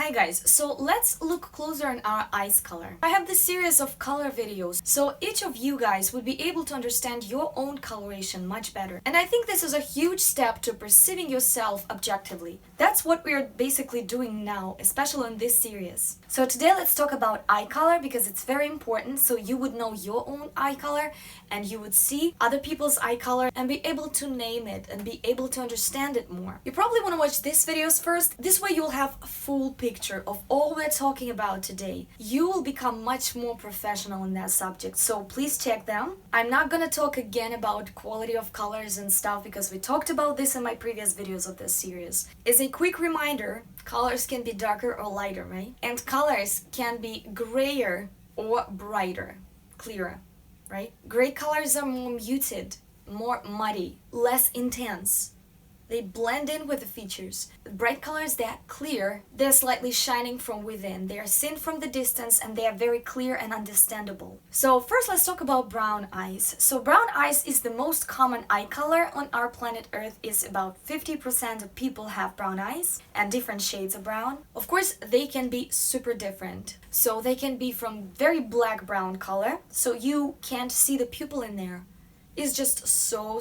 Hi guys, so let's look closer on our eyes color. I have this series of color videos, so each of you guys would be able to understand your own coloration much better. And I think this is a huge step to perceiving yourself objectively. That's what we're basically doing now, especially in this series. So today let's talk about eye color because it's very important, so you would know your own eye color and you would see other people's eye color and be able to name it and be able to understand it more. You probably want to watch these videos first. This way you'll have a full picture of all we're talking about today. You will become much more professional in that subject, so please check them. I'm not gonna talk again about quality of colors and stuff because we talked about this in my previous videos of this series. As a quick reminder, colors can be darker or lighter, right? And colors can be grayer or brighter, clearer, right? Gray colors are more muted, more muddy, less intense. They blend in with the features. Bright colors, they're clear, they're slightly shining from within, they are seen from the distance, and they are very clear and understandable. So first let's talk about brown eyes. So brown eyes is the most common eye color on our planet Earth. Is about 50% of people have brown eyes and different shades of brown. Of course, they can be super different. So they can be from very black brown color, so you can't see the pupil in there. Is just so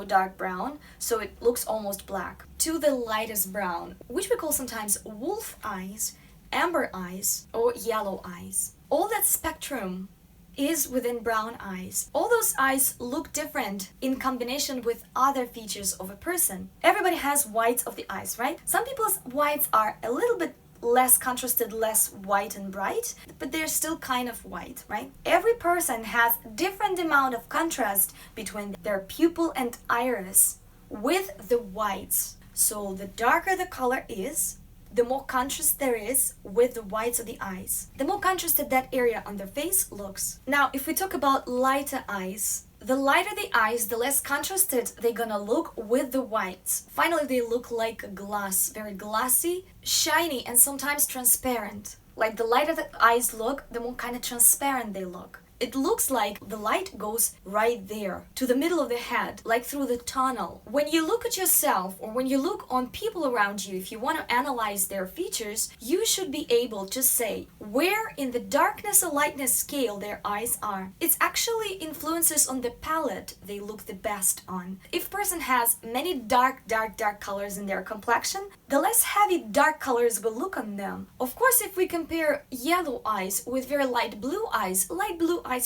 dark brown, so it looks almost black, to the lightest brown, which we call sometimes wolf eyes, amber eyes, or yellow eyes. All that spectrum is within brown eyes. All those eyes look different in combination with other features of a person. Everybody has whites of the eyes, right? Some people's whites are a little bit less contrasted, less white and bright, but they're still kind of white, right? Every person has different amount of contrast between their pupil and iris with the whites. So the darker the color is, the more contrast there is with the whites of the eyes, the more contrasted that area on their face looks. Now, if we talk about lighter eyes, the lighter the eyes, the less contrasted they're gonna look with the whites. Finally, they look like glass, very glassy, shiny, and sometimes transparent. Like the lighter the eyes look, the more kind of transparent they look. It looks like the light goes right there, to the middle of the head, like through the tunnel. When you look at yourself, or when you look on people around you, if you want to analyze their features, you should be able to say where in the darkness or lightness scale their eyes are. It's actually influences on the palette they look the best on. If a person has many dark colors in their complexion, the less heavy dark colors will look on them. Of course, if we compare yellow eyes with very light blue eyes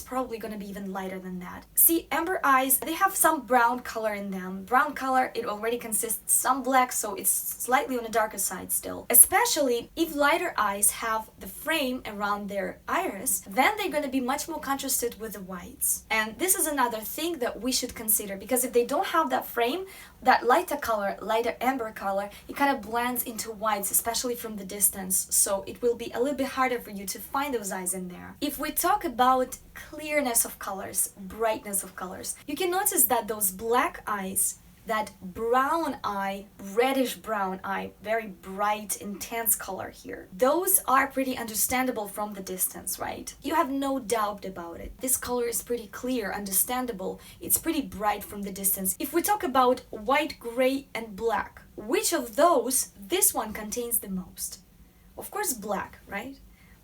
probably gonna be even lighter than that. See, amber eyes, they have some brown color in them. Brown color, it already consists some black, so it's slightly on the darker side still. Especially if lighter eyes have the frame around their iris, then they're gonna be much more contrasted with the whites. And this is another thing that we should consider, because if they don't have that frame, that lighter color, lighter amber color, it kind of blends into whites, especially from the distance, so it will be a little bit harder for you to find those eyes in there. If we talk about clearness of colors, brightness of colors, you can notice that those black eyes, that brown eye, reddish brown eye, very bright, intense color here, those are pretty understandable from the distance, right? You have no doubt about it. This color is pretty clear, understandable, it's pretty bright from the distance. If we talk about white, gray, and black, which of those this one contains the most? Of course black, right?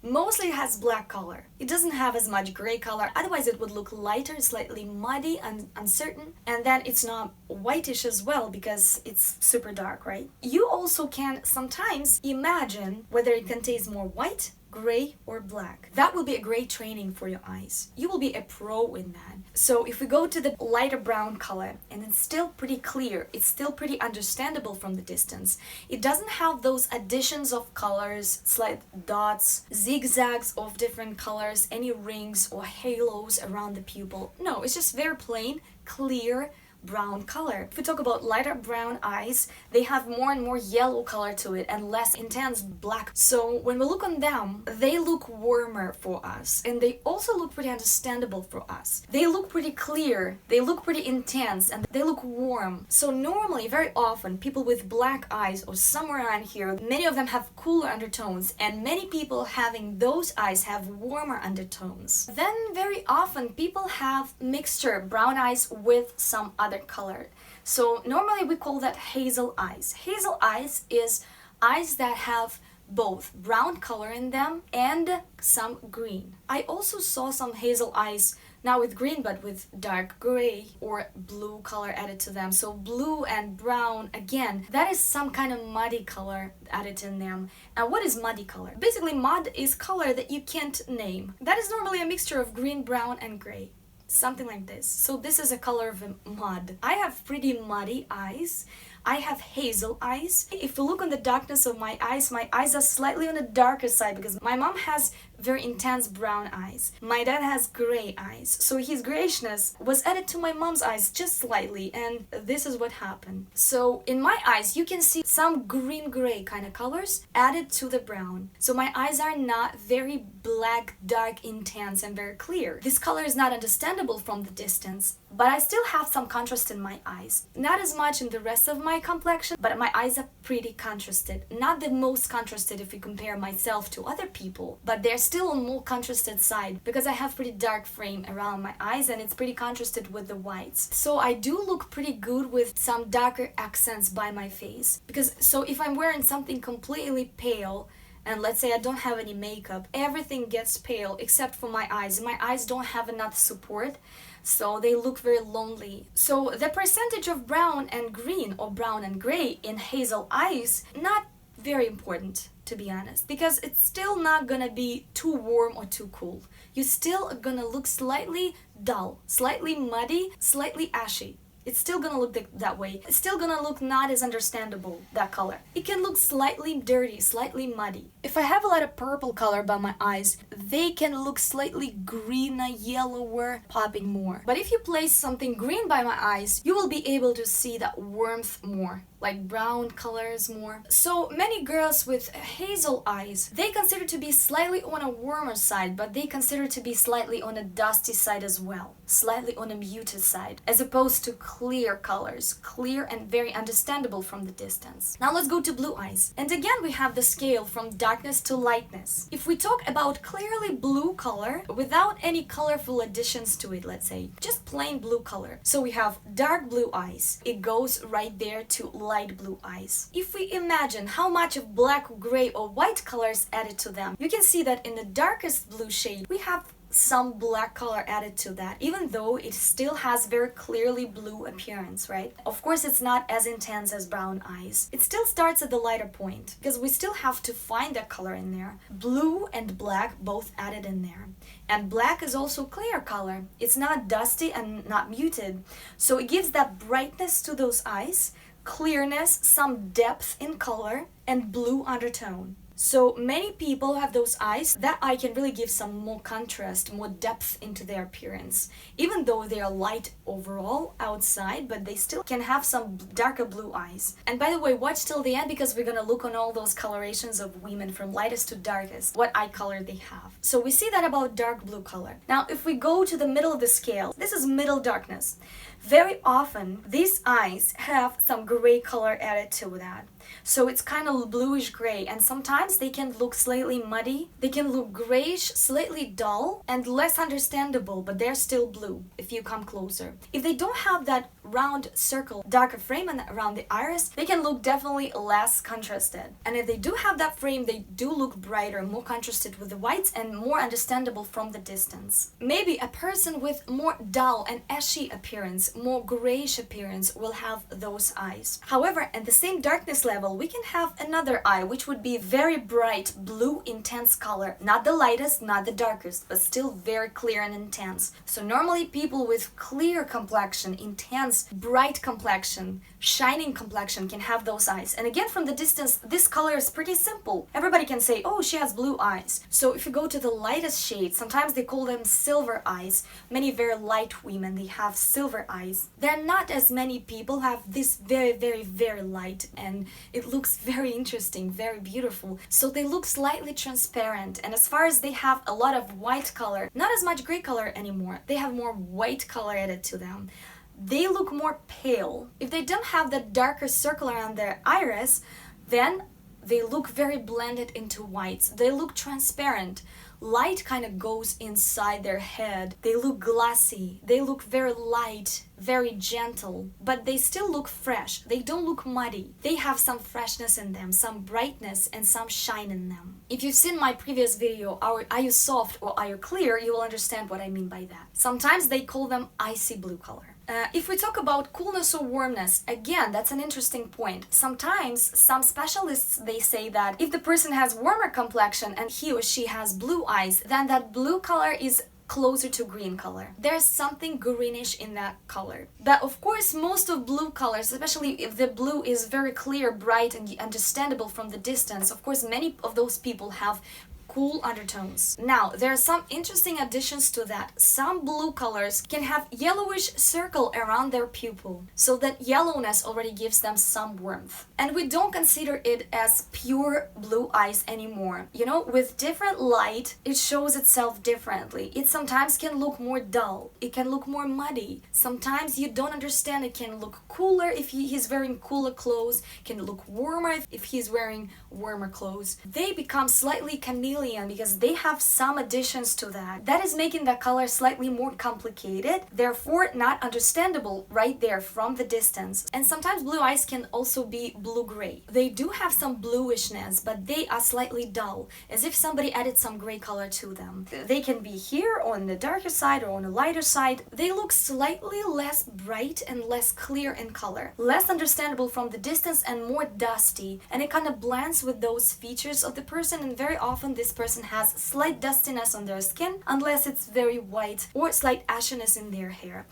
Mostly has black color. It doesn't have as much gray color, otherwise it would look lighter, slightly muddy and uncertain, and then it's not whitish as well because it's super dark, right? You also can sometimes imagine whether it contains more white, gray, or black. That will be a great training for your eyes. You will be a pro in that. So if we go to the lighter brown color, and it's still pretty clear, it's still pretty understandable from the distance. It doesn't have those additions of colors, slight dots, zigzags of different colors, any rings or halos around the pupil. No, it's just very plain, clear, brown color. If we talk about lighter brown eyes, they have more and more yellow color to it and less intense black. So when we look on them, they look warmer for us, and they also look pretty understandable for us. They look pretty clear, they look pretty intense, and they look warm. So normally, very often, people with black eyes or somewhere around here, many of them have cooler undertones, and many people having those eyes have warmer undertones. Then very often people have mixture brown eyes with some other color. So normally we call that hazel eyes. Hazel eyes is eyes that have both brown color in them and some green. I also saw some hazel eyes, not with green but with dark gray or blue color added to them. So blue and brown, again, that is some kind of muddy color added in them. And what is muddy color? Basically, mud is color that you can't name. That is normally a mixture of green, brown and gray. Something like this. So this is a color of mud. I have pretty muddy eyes. I have hazel eyes. If you look on the darkness of my eyes are slightly on the darker side because my mom has very intense brown eyes. My dad has gray eyes. So his grayshness was added to my mom's eyes just slightly, and this is what happened. So in my eyes, you can see some green-gray kind of colors added to the brown. So my eyes are not very black, dark, intense, and very clear. This color is not understandable from the distance, but I still have some contrast in my eyes. Not as much in the rest of my complexion, but my eyes are pretty contrasted. Not the most contrasted if you compare myself to other people, but they're still on more contrasted side because I have pretty dark frame around my eyes and it's pretty contrasted with the whites. So I do look pretty good with some darker accents by my face. So if I'm wearing something completely pale, and let's say I don't have any makeup, everything gets pale except for my eyes. My eyes don't have enough support, so they look very lonely. So the percentage of brown and green or brown and gray in hazel eyes, not very important, to be honest, because it's still not gonna be too warm or too cool. You're still gonna look slightly dull, slightly muddy, slightly ashy. It's still gonna look that way. It's still gonna look not as understandable, that color. It can look slightly dirty, slightly muddy. If I have a lot of purple color by my eyes, they can look slightly greener, yellower, popping more. But if you place something green by my eyes, you will be able to see that warmth more, like brown colors more. So many girls with hazel eyes, they consider to be slightly on a warmer side, but they consider to be slightly on a dusty side as well, slightly on a muted side, as opposed to clear colors, clear and very understandable from the distance. Now let's go to blue eyes. And again, we have the scale from darkness to lightness. If we talk about clearly blue color, without any colorful additions to it, let's say, just plain blue color. So we have dark blue eyes. It goes right there to light blue eyes. If we imagine how much of black, gray or white colors added to them, you can see that in the darkest blue shade, we have some black color added to that, even though it still has very clearly blue appearance, right? Of course, it's not as intense as brown eyes. It still starts at the lighter point because we still have to find that color in there. Blue and black both added in there. And black is also clear color. It's not dusty and not muted. So it gives that brightness to those eyes, clearness, some depth in color, and blue undertone. So many people have those eyes. That eye can really give some more contrast, more depth into their appearance. Even though they are light overall outside, but they still can have some darker blue eyes. And by the way, watch till the end because we're gonna look on all those colorations of women from lightest to darkest, what eye color they have. So we see that about dark blue color. Now, if we go to the middle of the scale, this is middle darkness. Very often, these eyes have some gray color added to that. So it's kind of bluish gray, and sometimes they can look slightly muddy. They can look grayish, slightly dull, and less understandable, but they're still blue if you come closer. If they don't have that round circle, darker frame around the iris, they can look definitely less contrasted. And if they do have that frame, they do look brighter, more contrasted with the whites, and more understandable from the distance. Maybe a person with more dull and ashy appearance, more grayish appearance, will have those eyes. However, at the same darkness level, we can have another eye, which would be very bright blue, intense color. Not the lightest, not the darkest, but still very clear and intense. So normally people with clear complexion, intense, bright complexion, shining complexion can have those eyes. And again, from the distance, this color is pretty simple. Everybody can say, oh, she has blue eyes. So if you go to the lightest shade, sometimes they call them silver eyes. Many very light women, they have silver eyes. There are not as many people who have this very, very, very light, and it looks very interesting, very beautiful. So they look slightly transparent, and as far as they have a lot of white color, not as much gray color anymore, they have more white color added to them. They look more pale. If they don't have that darker circle around their iris, then They look very blended into whites. They look transparent. Light kind of goes inside their head. They look glassy. They look very light, very gentle, but they still look fresh. They don't look muddy. They have some freshness in them, some brightness, and some shine in them. If you've seen my previous video, are you soft or are you clear, you will understand what I mean by that. Sometimes they call them icy blue color. If we talk about coolness or warmness, again, that's an interesting point. Sometimes some specialists, they say that if the person has warmer complexion and he or she has blue eyes, then that blue color is closer to green color. There's something greenish in that color. But of course, most of blue colors, especially if the blue is very clear, bright, and understandable from the distance, of course, many of those people have cool undertones. Now, there are some interesting additions to that. Some blue colors can have yellowish circle around their pupil, so that yellowness already gives them some warmth. And we don't consider it as pure blue eyes anymore. You know, with different light, it shows itself differently. It sometimes can look more dull. It can look more muddy. Sometimes you don't understand. It can look cooler if he's wearing cooler clothes. It can look warmer if he's wearing warmer clothes. They become slightly chameleon because they have some additions to that. That is making the color slightly more complicated, therefore not understandable right there from the distance. And sometimes blue eyes can also be blue-gray. They do have some bluishness, but they are slightly dull, as if somebody added some gray color to them. They can be here on the darker side or on the lighter side. They look slightly less bright and less clear in color, less understandable from the distance and more dusty, and it kind of blends with those features of the person, and very often this person has slight dustiness on their skin unless it's very white, or slight ashiness in their hair.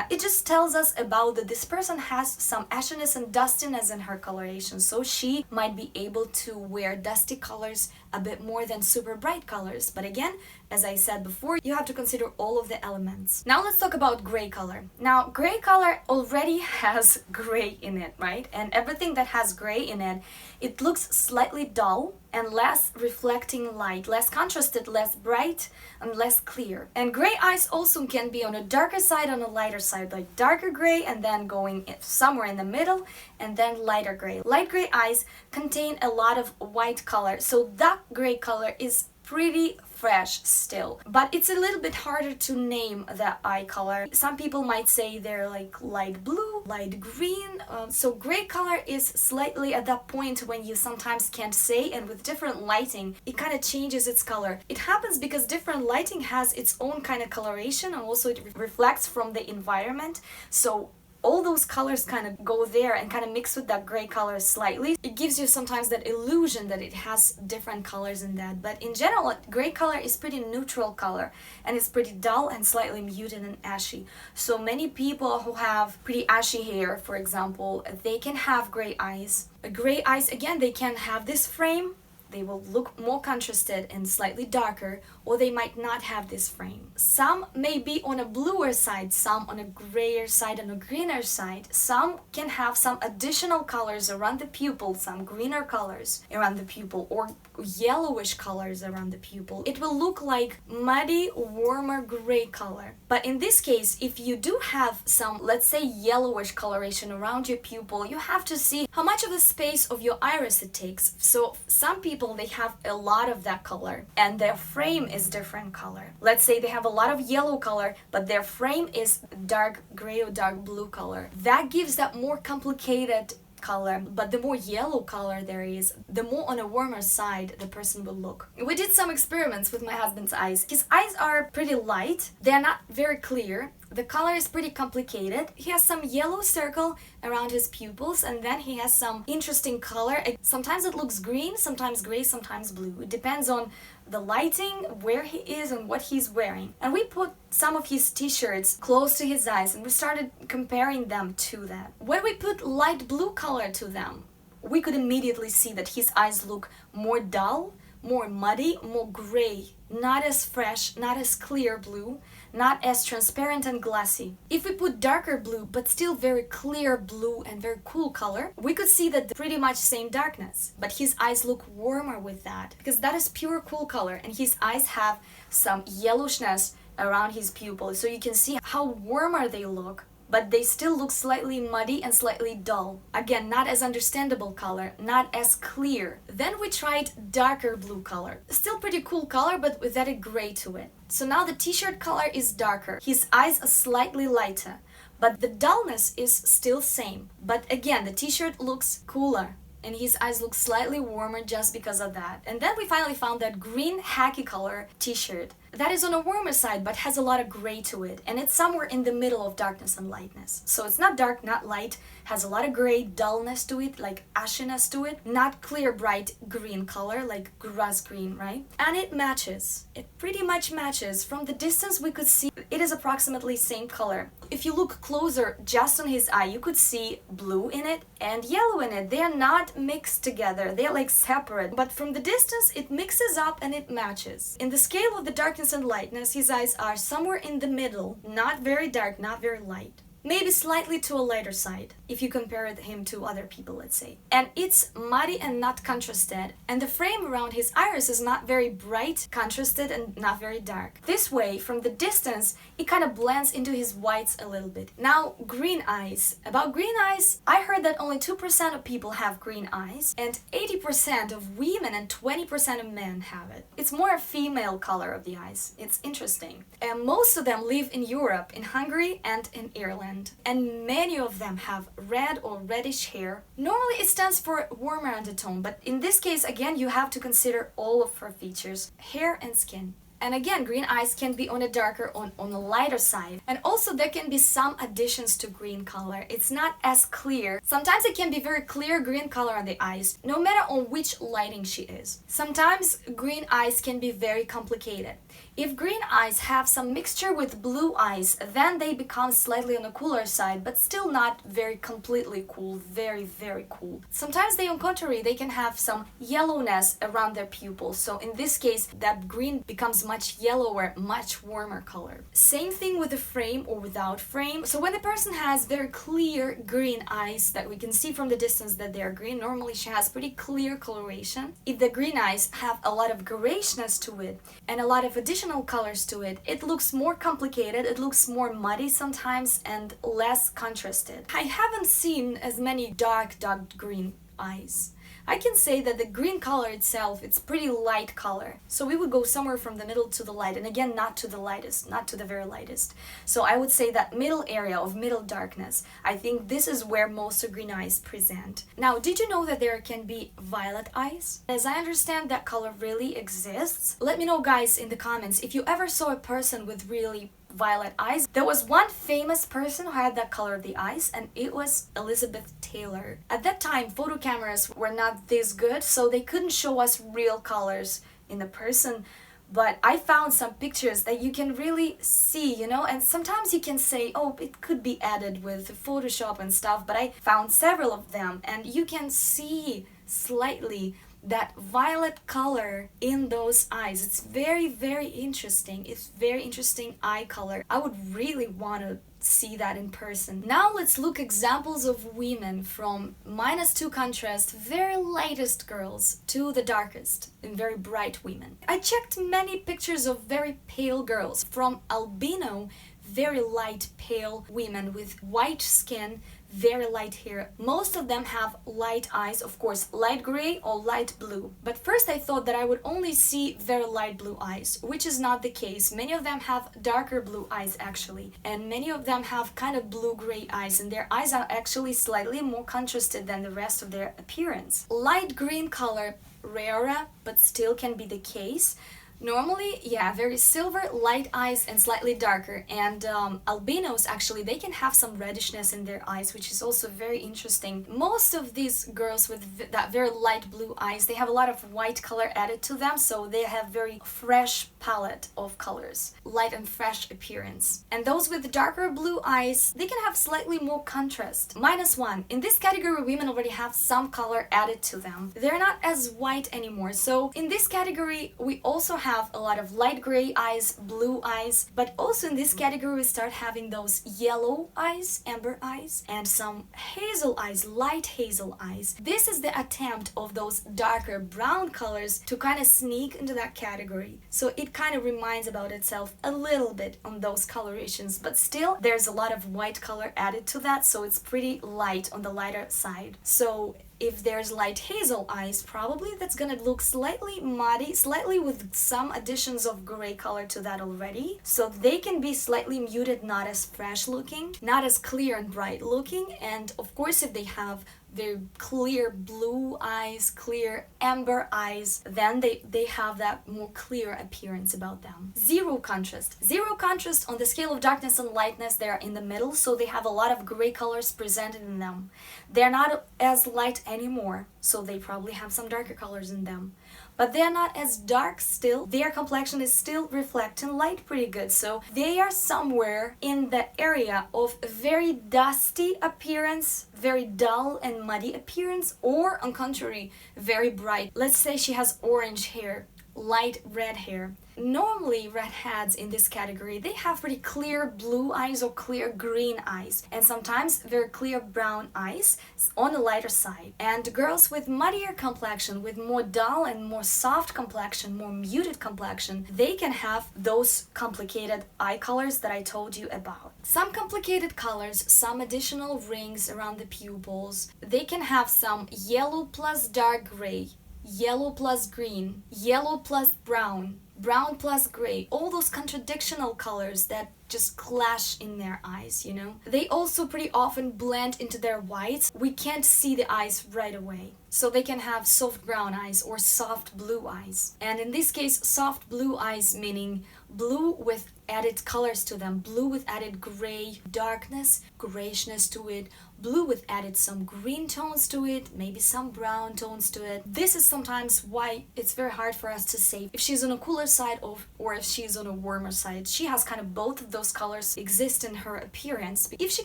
It just tells us about that this person has some ashiness and dustiness in her coloration, so she might be able to wear dusty colors a bit more than super bright colors. But again, as I said before, you have to consider all of the elements. Now let's talk about gray color. Now, gray color already has gray in it, right? And everything that has gray in it, it looks slightly dull and less reflecting light, less contrasted, less bright, and less clear. And gray eyes also can be on a darker side, on a lighter side, like darker gray and then going somewhere in the middle, and then lighter gray. Light gray eyes contain a lot of white color, so that gray color is pretty fresh still, but it's a little bit harder to name the eye color. Some people might say they're like light blue, light green, so gray color is slightly at that point when you sometimes can't say, and with different lighting it kind of changes its color. It happens because different lighting has its own kind of coloration, and also it reflects from the environment, so all those colors kind of go there and kind of mix with that gray color slightly. It gives you sometimes that illusion that it has different colors in that, but in general, gray color is pretty neutral color, and it's pretty dull and slightly muted and ashy. So many people who have pretty ashy hair, for example, they can have gray eyes. Gray eyes, again, they can have this frame. They will look more contrasted and slightly darker, or they might not have this frame. Some may be on a bluer side, some on a grayer side, on a greener side. Some can have some additional colors around the pupil, some greener colors around the pupil, or yellowish colors around the pupil. It will look like muddy, warmer gray color. But in this case, if you do have some, let's say, yellowish coloration around your pupil, you have to see how much of the space of your iris it takes. So some people, they have a lot of that color and their frame is different color. Let's say they have a lot of yellow color, but their frame is dark gray or dark blue color. That gives that more complicated color, but the more yellow color there is, the more on a warmer side the person will look. We did some experiments with my husband's eyes. His eyes are pretty light, they're not very clear. The color is pretty complicated. He has some yellow circle around his pupils, and then he has some interesting color. Sometimes it looks green, sometimes gray, sometimes blue. It depends on the lighting, where he is, and what he's wearing. And we put some of his t-shirts close to his eyes, and we started comparing them to that. When we put light blue color to them, we could immediately see that his eyes look more dull, more muddy, more gray, not as fresh, not as clear blue, not as transparent and glassy. If we put darker blue, but still very clear blue and very cool color, we could see that pretty much same darkness, but his eyes look warmer with that, because that is pure cool color, and his eyes have some yellowishness around his pupils, so you can see how warmer they look but they still look slightly muddy and slightly dull. Again, not as understandable color, not as clear. Then we tried darker blue color. Still pretty cool color, but with added gray to it. So now the t-shirt color is darker. His eyes are slightly lighter, but the dullness is still same. But again, the t-shirt looks cooler, and his eyes look slightly warmer just because of that. And then we finally found that green khaki color t-shirt that is on a warmer side but has a lot of gray to it, and it's somewhere in the middle of darkness and lightness. So it's not dark, not light, has a lot of gray dullness to it, like ashiness to it, not clear bright green color like grass green, right? And it matches. It pretty much matches. From the distance we could see it is approximately same color. If you look closer just on his eye, you could see blue in it and yellow in it. They are not mixed together, they're like separate, but from the distance it mixes up and it matches. In the scale of the darkness and lightness, his eyes are somewhere in the middle, not very dark, not very light. Maybe slightly to a lighter side, if you compare him to other people, let's say. And it's muddy and not contrasted, and the frame around his iris is not very bright, contrasted, and not very dark. This way, from the distance, it kind of blends into his whites a little bit. Now, green eyes. About green eyes, I heard that only 2% of people have green eyes, and 80% of women and 20% of men have it. It's more a female color of the eyes. It's interesting. And most of them live in Europe, in Hungary and in Ireland. And many of them have red or reddish hair. Normally it stands for warmer undertone, but in this case, again, you have to consider all of her features, hair and skin. And again, green eyes can be on a darker, on a lighter side. And also there can be some additions to green color. It's not as clear. Sometimes it can be very clear green color on the eyes, no matter on which lighting she is. Sometimes green eyes can be very complicated. If green eyes have some mixture with blue eyes, then they become slightly on the cooler side, but still not very completely cool, very, very cool. Sometimes they, on contrary, they can have some yellowness around their pupils. So in this case, that green becomes much yellower, much warmer color. Same thing with the frame or without frame. So when the person has very clear green eyes that we can see from the distance that they are green, normally she has pretty clear coloration. If the green eyes have a lot of grayshness to it and a lot of additional colors to it, it looks more complicated, it looks more muddy sometimes and less contrasted. I haven't seen as many dark green eyes. I can say that the green color itself, it's pretty light color. So we would go somewhere from the middle to the light, and again, not to the lightest, not to the very lightest. So I would say that middle area of middle darkness, I think this is where most of green eyes present. Now, did you know that there can be violet eyes? As I understand, that color really exists. Let me know, guys, in the comments if you ever saw a person with really violet eyes. There was one famous person who had that color of the eyes, and it was Elizabeth Taylor. At that time, photo cameras were not this good, so they couldn't show us real colors in the person, but I found some pictures that you can really see, you know, and sometimes you can say, oh, it could be added with Photoshop and stuff, but I found several of them, and you can see slightly that violet color in those eyes. It's very, very interesting. It's very interesting eye color. I would really want to see that in person. Now let's look examples of women from -2 contrast, very lightest girls, to the darkest and very bright women. I checked many pictures of very pale girls, from albino, very light pale women with white skin, very light hair. Most of them have light eyes, of course, light gray or light blue. But first I thought that I would only see very light blue eyes, which is not the case. Many of them have darker blue eyes actually, and many of them have kind of blue-gray eyes, and their eyes are actually slightly more contrasted than the rest of their appearance. Light green color, rarer, but still can be the case. Normally, yeah, very silver, light eyes and slightly darker. And albinos, actually, they can have some reddishness in their eyes, which is also very interesting. Most of these girls with that very light blue eyes, they have a lot of white color added to them, so they have very fresh palette of colors, light and fresh appearance. And those with darker blue eyes, they can have slightly more contrast. -1. In this category, women already have some color added to them. They're not as white anymore. So in this category, we also have have a lot of light gray eyes, blue eyes, but also in this category we start having those yellow eyes, amber eyes, and some hazel eyes, light hazel eyes. This is the attempt of those darker brown colors to kind of sneak into that category. So it kind of reminds about itself a little bit on those colorations, but still there's a lot of white color added to that, so it's pretty light on the lighter side. So if there's light hazel eyes, probably that's gonna look slightly muddy, slightly with some additions of gray color to that already. So they can be slightly muted, not as fresh looking, not as clear and bright looking. And of course, if they have very clear blue eyes, clear amber eyes, then they have that more clear appearance about them. Zero contrast. Zero contrast on the scale of darkness and lightness, they're in the middle, so they have a lot of gray colors presented in them. They're not as light anymore, so they probably have some darker colors in them. But they're not as dark still. Their complexion is still reflecting light pretty good. So they are somewhere in the area of very dusty appearance, very dull and muddy appearance, or on contrary, very bright. Let's say she has orange hair, light red hair. Normally redheads in this category, they have pretty clear blue eyes or clear green eyes, and sometimes very clear brown eyes on the lighter side. And girls with muddier complexion, with more dull and more soft complexion, more muted complexion, they can have those complicated eye colors that I told you about. Some complicated colors, some additional rings around the pupils. They can have some yellow plus dark gray, yellow plus green, yellow plus brown, brown plus gray, all those contradictional colors that just clash in their eyes, you know? They also pretty often blend into their whites. We can't see the eyes right away. So they can have soft brown eyes or soft blue eyes. And in this case, soft blue eyes meaning blue with added colors to them, blue with added gray darkness, grayishness to it, blue with added some green tones to it, maybe some brown tones to it. This is sometimes why it's very hard for us to say if she's on a cooler side or if she's on a warmer side. She has kind of both of those colors exist in her appearance. If she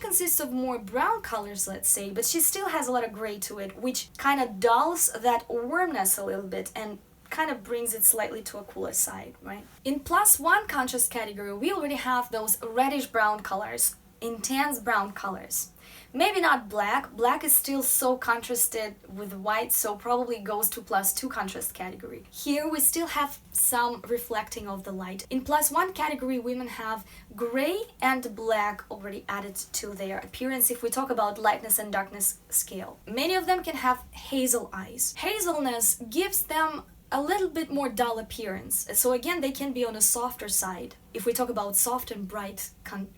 consists of more brown colors, let's say, but she still has a lot of gray to it, which kind of dulls that warmness a little bit and kind of brings it slightly to a cooler side, right? In +1 contrast category, we already have those reddish brown colors, intense brown colors. Maybe not black. Black is still so contrasted with white, so probably goes to +2 contrast category. Here we still have some reflecting of the light. In +1 category, women have gray and black already added to their appearance if we talk about lightness and darkness scale. Many of them can have hazel eyes. Hazelness gives them a little bit more dull appearance. So again, they can be on a softer side if we talk about soft and bright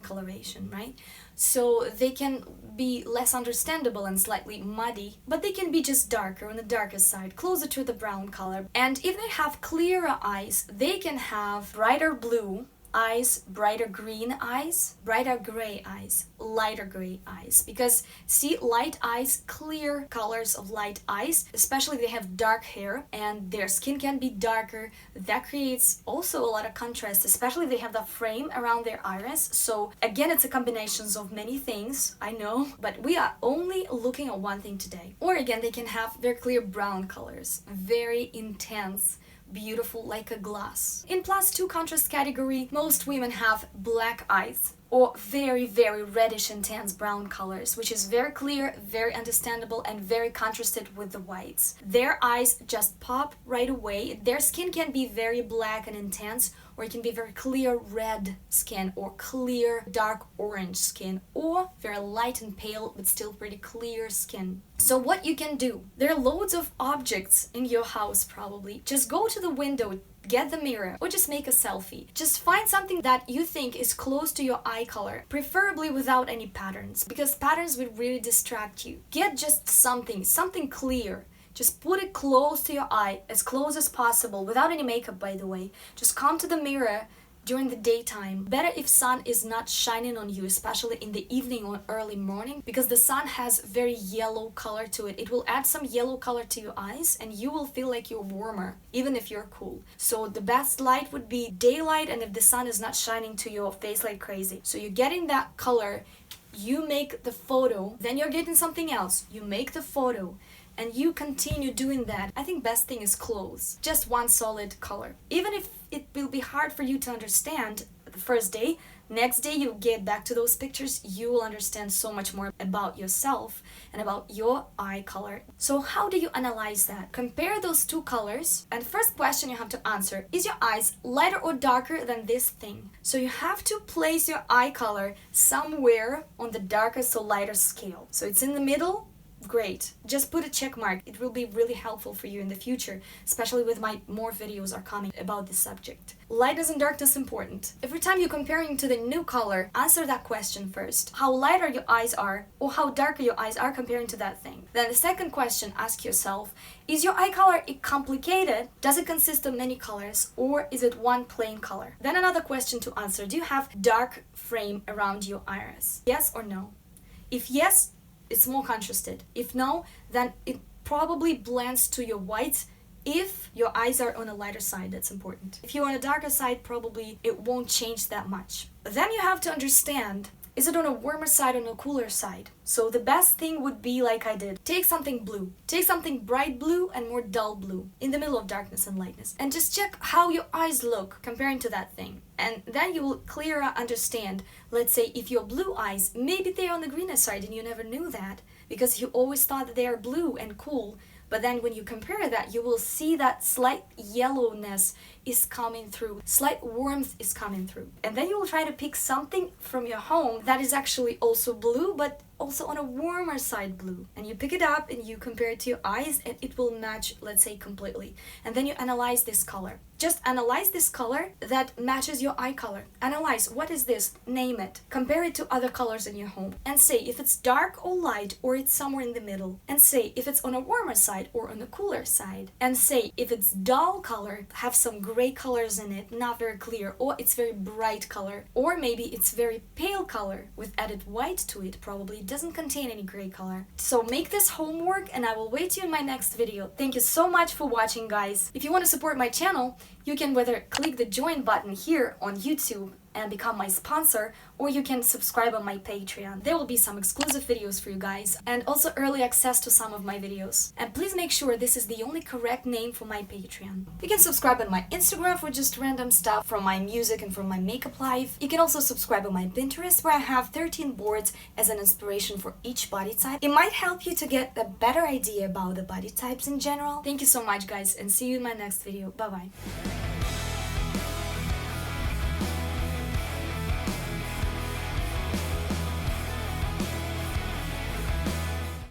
coloration, right? So they can be less understandable and slightly muddy, but they can be just darker on the darker side, closer to the brown color. And if they have clearer eyes, they can have brighter blue eyes, brighter green eyes, brighter gray eyes, lighter gray eyes. Because see, light eyes, clear colors of light eyes, especially if they have dark hair and their skin can be darker, that creates also a lot of contrast, especially if they have the frame around their iris. So again, it's a combination of many things, I know, but we are only looking at one thing today. Or again, they can have very clear brown colors, very intense, beautiful like a glass. In +2 contrast category, most women have black eyes or very, very reddish intense brown colors, which is very clear, very understandable, and very contrasted with the whites. Their eyes just pop right away. Their skin can be very black and intense, or it can be very clear red skin, or clear dark orange skin, or very light and pale but still pretty clear skin. So what you can do, there are loads of objects in your house probably. Just go to the window, get the mirror, or just make a selfie. Just find something that you think is close to your eye color, preferably without any patterns, because patterns would really distract you. Get just something clear. Just put it close to your eye, as close as possible, without any makeup, by the way. Just come to the mirror during the daytime. Better if sun is not shining on you, especially in the evening or early morning, because the sun has very yellow color to it. It will add some yellow color to your eyes and you will feel like you're warmer, even if you're cool. So the best light would be daylight, and if the sun is not shining to your face like crazy. So you're getting that color, you make the photo, then you're getting something else. You make the photo, and you continue doing that. I think best thing is clothes. Just one solid color. Even if it will be hard for you to understand the first day. Next day you get back to those pictures, you will understand so much more about yourself and about your eye color. So how do you analyze that? Compare those two colors, and first question you have to answer, is your eyes lighter or darker than this thing? So you have to place your eye color somewhere on the darkest or lighter scale. So it's in the middle. Great. Just put a check mark. It will be really helpful for you in the future, especially with my more videos are coming about this subject. Lightness and darkness important. Every time you're comparing to the new color, answer that question first. How lighter your eyes are or how darker your eyes are comparing to that thing. Then the second question, ask yourself, is your eye color complicated? Does it consist of many colors or is it one plain color? Then another question to answer, do you have dark frame around your iris? Yes or no? If yes, it's more contrasted. If no, then it probably blends to your white. If your eyes are on a lighter side, that's important. If you're on a darker side, probably it won't change that much. Then you have to understand, is it on a warmer side or on a cooler side? So the best thing would be like I did. Take something blue. Take something bright blue and more dull blue in the middle of darkness and lightness. And just check how your eyes look comparing to that thing. And then you will clearer understand, let's say if your blue eyes, maybe they're on the greener side and you never knew that because you always thought that they are blue and cool. But then when you compare that, you will see that slight yellowness is coming through, slight warmth is coming through. And then you will try to pick something from your home that is actually also blue, but also on a warmer side blue. And you pick it up and you compare it to your eyes and it will match, let's say, completely. And then you analyze this color. Just analyze this color that matches your eye color. Analyze, what is this? Name it. Compare it to other colors in your home. And say if it's dark or light or it's somewhere in the middle. And say if it's on a warmer side or on a cooler side. And say if it's dull color, have some gray colors in it, not very clear, or it's very bright color. Or maybe it's very pale color with added white to it, probably doesn't contain any gray color. So make this homework and I will wait you in my next video. Thank you so much for watching, guys. If you want to support my channel, you can whether click the join button here on YouTube and become my sponsor, or you can subscribe on my Patreon. There will be some exclusive videos for you guys and also early access to some of my videos. And please make sure this is the only correct name for my Patreon. You can subscribe on my Instagram for just random stuff from my music and from my makeup life. You can also subscribe on my Pinterest where I have 13 boards as an inspiration for each body type. It might help you to get a better idea about the body types in general. Thank you so much, guys, and see you in my next video. Bye bye.